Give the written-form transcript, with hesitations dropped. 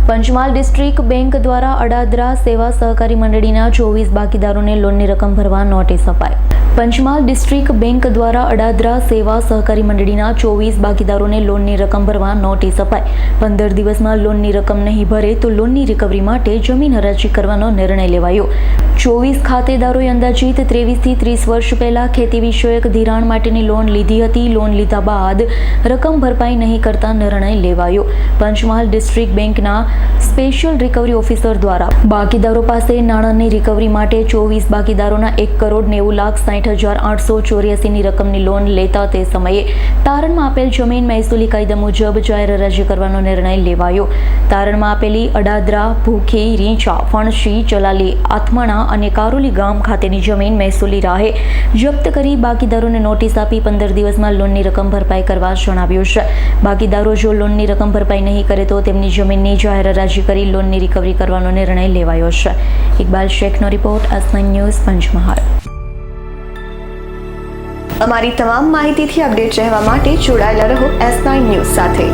Panchmahal district bank દ્વારા અડાદરા સેવા સહકારી મંડળીના 24 બાકીદારોને લોનની રકમ ભરવા નોટિસ અપાઈ. પંચમહાલ ડિસ્ટ્રિક્ટ બેંક દ્વારા અડાદરા સેવા સહકારી મંડળીના 24 બાકીદારોને લોનની રકમ ભરવા નોટિસ અપાઈ. 15 દિવસમાં લોનની રકમ નહીં ભરે તો લોનની રિકવરી માટે જમીન હરાજી કરવાનો નિર્ણય લેવાયો. 24 ખાતેદારોએ અંદાજિત 23 થી 30 વર્ષ પહેલા ખેતી વિષયક ધિરાણ માટેની લોન લીધી હતી. લોન લીધા બાદ રકમ ભરપાઈ નહીં કરતા નિર્ણય લેવાયો. પંચમહાલ ડિસ્ટ્રિક્ટ બેંકના સ્પેશિયલ રિકવરી ઓફિસર દ્વારા બાકીદારો પાસે નાણાંની રિકવરી માટે 24 બાકીદારોના 1,90,60,884 ની રકમની લોન લેતા તે સમયે તારણમાં આપેલ જમીન મહેસૂલી કાયદા મુજબ જાહેર હરાજી કરવાનો નિર્ણય લેવાયો. તારણમાં આપેલી અડાદરા, ભૂખી, રીંચા, ફણસી, ચલાલી, આથમણા અને કારોલી ગામ ખાતેની જમીન મહેસૂલી રાહે જપ્ત કરી બાકીદારોને નોટિસ આપી 15 દિવસમાં લોનની રકમ ભરપાઈ કરવા જણાવ્યું છે. બાકીદારો જો લોનની રકમ ભરપાઈ નહીં કરે તો તેમની જમીનની જાહેર હરાજી કરી લોનની રિકવરી કરવાનો નિર્ણય લેવાયો છે. ઇકબાલ શેખનો રિપોર્ટ, S9 ન્યૂઝ, પંચમહાલ. અમારી તમામ માહિતીથી અપડેટ રહેવા માટે જોડાયેલા રહો S9 ન્યૂઝ સાથે.